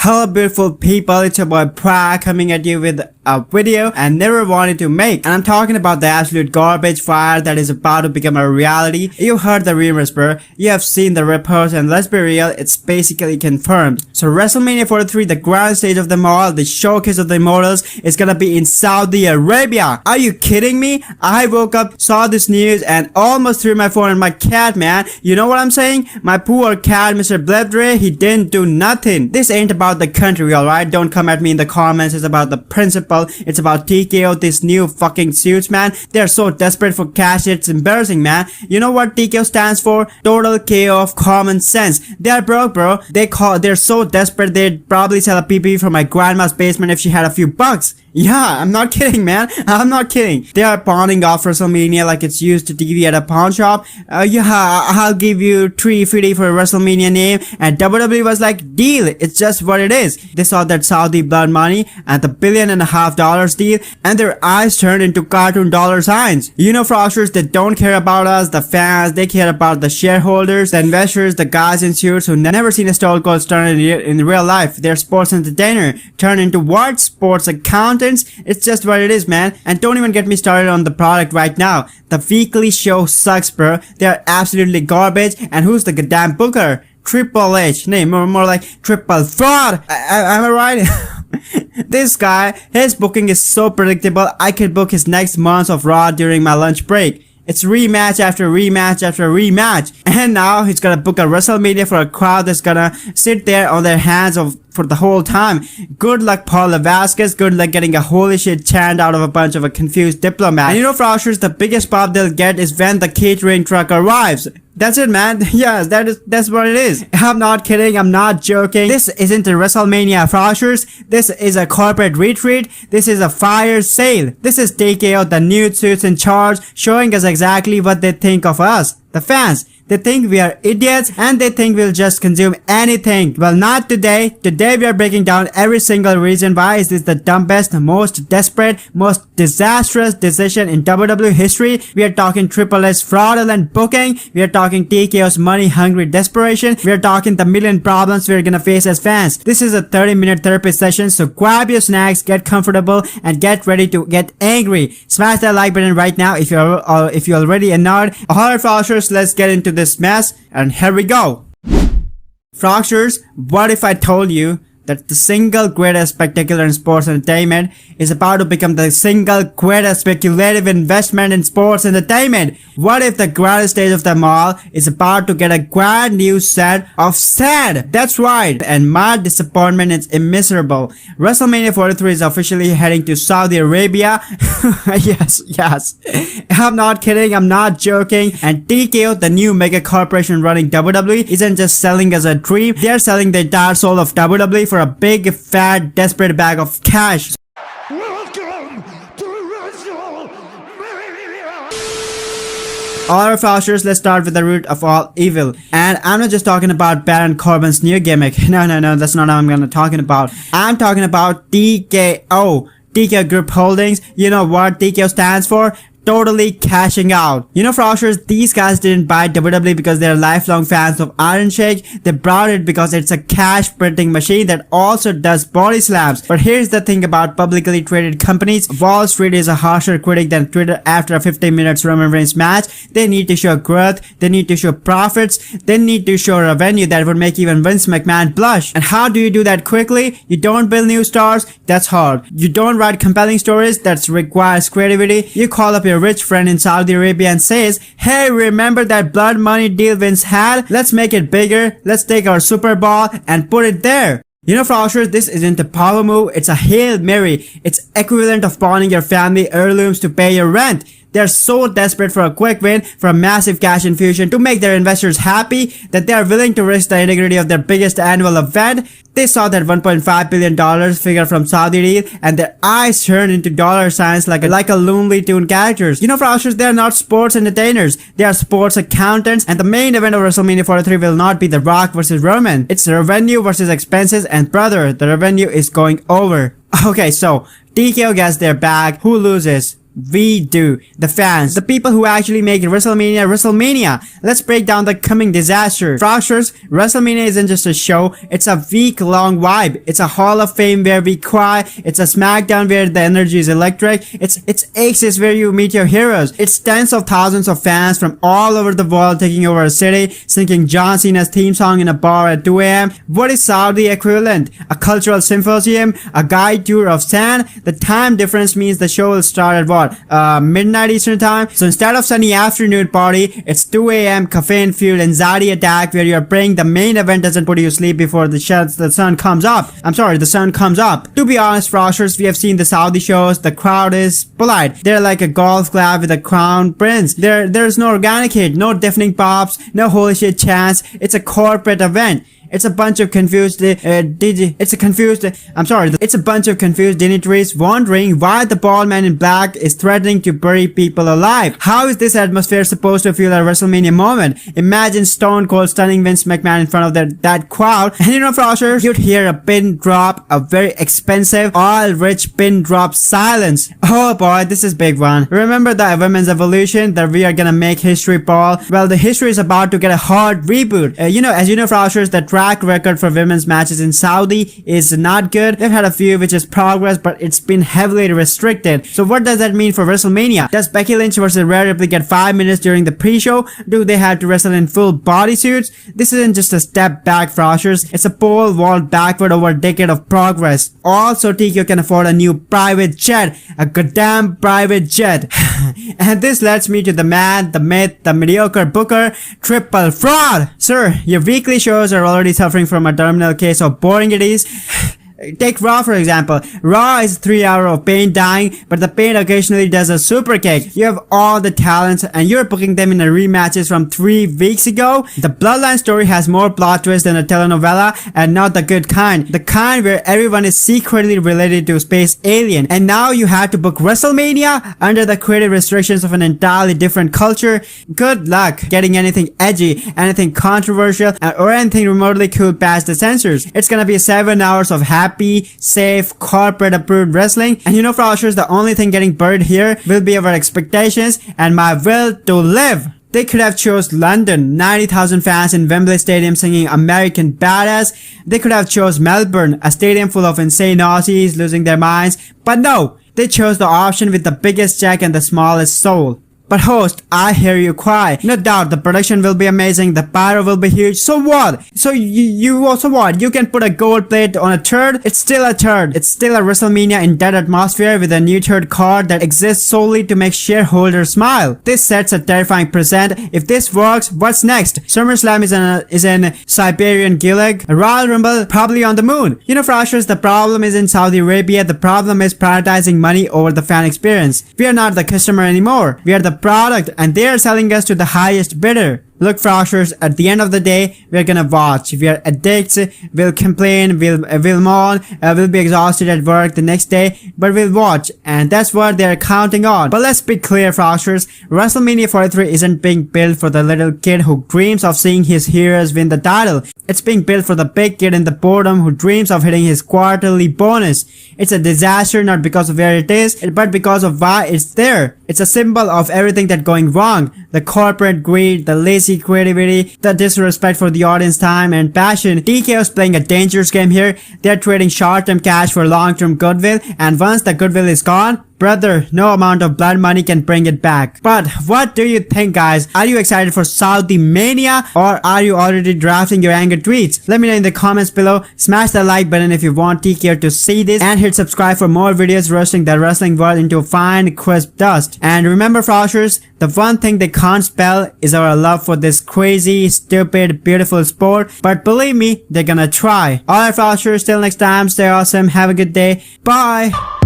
Hello beautiful people, it's your boy Pra coming at you with a video I never wanted to make, and I'm talking about the absolute garbage fire that is about to become a reality. You heard the rumors, bro. You have seen the reports, and let's be real, it's basically confirmed. So WrestleMania 43, the grand stage of them all, the showcase of the immortals, is gonna be in Saudi Arabia. Are you kidding me? I woke up, saw this news, and almost threw my phone at my cat, man. You know what I'm saying? My poor cat, Mr. Bledre, he didn't do nothing. This ain't about the country, alright? Don't come at me in the comments. It's about the principle. It's about TKO, these new fucking suits, man. They're so desperate for cash, it's embarrassing, man. You know what TKO stands for? Total KO of common sense. They're broke, bro. They're so desperate, they'd probably sell a PP from my grandma's basement if she had a few bucks. Yeah, I'm not kidding, man. I'm not kidding. They are pawning off WrestleMania like it's used to TV at a pawn shop. Yeah, I'll give you $350 for a WrestleMania name. And WWE was like, deal. It's just what it is. They saw that Saudi blood money and the $1.5 billion deal, and their eyes turned into cartoon dollar signs. You know, FROXers, they don't care about us, the fans. They care about the shareholders, the investors, the guys in suits who never seen a Stone Cold Stunner in real life. They're sports entertainer turned into what? Sports accountant. It's just what it is, man. And don't even get me started on the product right now. The weekly show sucks, bro. They're absolutely garbage. And who's the goddamn booker? Triple H. Nay, more like triple fraud. Am I right? This guy, his booking is so predictable. I could book his next month of Raw during my lunch break. It's rematch after rematch after rematch. And now he's gonna book a WrestleMania for a crowd that's gonna sit there on their hands for the whole time. Good luck, Paul Vasquez. Good luck getting a holy shit chant out of a bunch of a confused diplomat. And you know, FROXers, the biggest pop they'll get is when the catering truck arrives. That's it, man. Yeah, that's what it is. I'm not kidding. I'm not joking. This isn't a WrestleMania, FROXers. This is a corporate retreat. This is a fire sale. This is TKO, the nude suits in charge, showing us exactly what they think of us, the fans. They think we are idiots and they think we'll just consume anything. Well, not today. Today we are breaking down every single reason why is this the dumbest, most desperate, most disastrous decision in WWE history. We are talking Triple H's fraudulent booking. We are talking TKO's money-hungry desperation. We are talking the million problems we're gonna face as fans. This is a 30-minute therapy session, so grab your snacks, get comfortable, and get ready to get angry. Smash that like button right now if you're already a nerd. Alright, FROXers, let's get into this mess, and here we go. FROXers, what if I told you that the single greatest spectacular in sports entertainment is about to become the single greatest speculative investment in sports entertainment? What if the grandest stage of them all is about to get a grand new set of sad? That's right, and my disappointment is immeasurable. WrestleMania 43 is officially heading to Saudi Arabia. yes. I'm not kidding, I'm not joking. And TKO, the new mega corporation running WWE, isn't just selling us a dream, they're selling the entire soul of WWE for a big, fat, desperate bag of cash. Welcome to WrestleMania! Alright, FROXers, let's start with the root of all evil. And I'm not just talking about Baron Corbin's new gimmick. No, that's not what I'm gonna talking about. I'm talking about TKO. TKO Group Holdings. You know what TKO stands for? Totally cashing out. You know, FROXers, these guys didn't buy WWE because they're lifelong fans of Iron Sheik. They brought it because it's a cash printing machine that also does body slams. But here's the thing about publicly traded companies. Wall Street is a harsher critic than Twitter after a 15 minutes Roman Reigns match. They need to show growth. They need to show profits. They need to show revenue that would make even Vince McMahon blush. And how do you do that quickly? You don't build new stars. That's hard. You don't write compelling stories. That requires creativity. You call up your rich friend in Saudi Arabia and says, hey, remember that blood money deal Vince had? Let's make it bigger. Let's take our Super Bowl and put it there. You know, FROXers, this isn't a power move. It's a Hail Mary. It's equivalent of pawning your family heirlooms to pay your rent. They're so desperate for a quick win, for a massive cash infusion to make their investors happy that they are willing to risk the integrity of their biggest annual event. They saw that $1.5 billion figure from Saudi deal and their eyes turned into dollar signs like a Looney Tune characters. You know, FROXers, they are not sports entertainers. They are sports accountants, and the main event of WrestleMania 43 will not be The Rock versus Roman. It's revenue versus expenses, and brother, the revenue is going over. Okay, so TKO gets their bag. Who loses? We do. The fans. The people who actually make WrestleMania. Let's break down the coming disaster. Froxers, WrestleMania isn't just a show. It's a week-long vibe. It's a Hall of Fame where we cry. It's a SmackDown where the energy is electric. It's Axis where you meet your heroes. It's tens of thousands of fans from all over the world taking over a city, singing John Cena's theme song in a bar at 2 a.m. What is Saudi equivalent? A cultural symposium? A guide tour of sand? The time difference means the show will start at what? Midnight Eastern time? So instead of sunny afternoon party, it's 2 a.m. caffeine-fueled anxiety attack where you're praying the main event doesn't put you to sleep before the sun comes up. The sun comes up. To be honest, Froxers, we have seen the Saudi shows. The crowd is polite. They're like a golf club with a crown prince. There's no organic hit, no deafening pops, no holy shit chants. It's a corporate event. It's a bunch of confused it's a bunch of confused dignitaries wondering why the bald man in black is threatening to bury people alive. How is this atmosphere supposed to feel a WrestleMania moment? Imagine Stone Cold stunning Vince McMahon in front of that crowd, and Froxers, you'd hear a pin drop, a very expensive, all-rich pin drop silence. Oh boy, this is big one. Remember the women's evolution that we are gonna make history, Paul? Well, the history is about to get a hard reboot. As you know, Froxers, the track record for women's matches in Saudi is not good. They've had a few which is progress, but it's been heavily restricted. So what does that mean for WrestleMania? Does Becky Lynch versus Rhea Ripley get 5 minutes during the pre-show? Do they have to wrestle in full bodysuits? This isn't just a step back, Froxers. It's a pole vault backward over a decade of progress. Also, TKO can afford a new private jet. A goddamn private jet. And this leads me to the man, the myth, the mediocre booker, triple fraud. Sir, your weekly shows are already suffering from a terminal case of boring it is. Take Raw for example. Raw is 3 hours of pain dying, but the pain occasionally does a super kick. You have all the talents and you're booking them in the rematches from 3 weeks ago. The Bloodline story has more plot twists than a telenovela, and not the good kind. The kind where everyone is secretly related to a space alien. And now you have to book WrestleMania under the creative restrictions of an entirely different culture. Good luck getting anything edgy, anything controversial, or anything remotely cool past the censors. It's gonna be 7 hours of happy, safe, corporate approved wrestling. And Froxers, the only thing getting buried here will be our expectations and my will to live. They could have chose London, 90,000 fans in Wembley Stadium singing American Badass. They could have chose Melbourne, a stadium full of insane Aussies losing their minds. But no, they chose the option with the biggest check and the smallest soul. But host, I hear you cry. No doubt the production will be amazing, the pyro will be huge. So what? So what? You can put a gold plate on a turd? It's still a turd. It's still a WrestleMania in that atmosphere with a new third card that exists solely to make shareholders smile. This sets a terrifying precedent. If this works, what's next? SummerSlam is in Siberian Gulag. A Royal Rumble probably on the moon. Froxers, the problem is in Saudi Arabia. The problem is prioritizing money over the fan experience. We are not the customer anymore. We are the product, and they are selling us to the highest bidder. Look, Froxers, at the end of the day, we're gonna watch. We are addicts, we'll complain, we'll mourn, we'll be exhausted at work the next day, but we'll watch, and that's what they're counting on. But let's be clear, Froxers, WrestleMania 43 isn't being built for the little kid who dreams of seeing his heroes win the title. It's being built for the big kid in the boredom who dreams of hitting his quarterly bonus. It's a disaster not because of where it is, but because of why it's there. It's a symbol of everything that's going wrong. The corporate greed, the lazy creativity, the disrespect for the audience time and passion. TKO is playing a dangerous game here. They're trading short-term cash for long-term goodwill, and once the goodwill is gone, brother, no amount of blood money can bring it back. But what do you think, guys? Are you excited for Saudi Mania, or are you already drafting your anger tweets? Let me know in the comments below. Smash the like button if you want TKO to see this, and hit subscribe for more videos roasting the wrestling world into fine crisp dust. And remember, Froxers, the one thing they can't spell is our love for this crazy, stupid, beautiful sport. But believe me, they're gonna try. Alright, Froxers, till next time, stay awesome, have a good day, bye!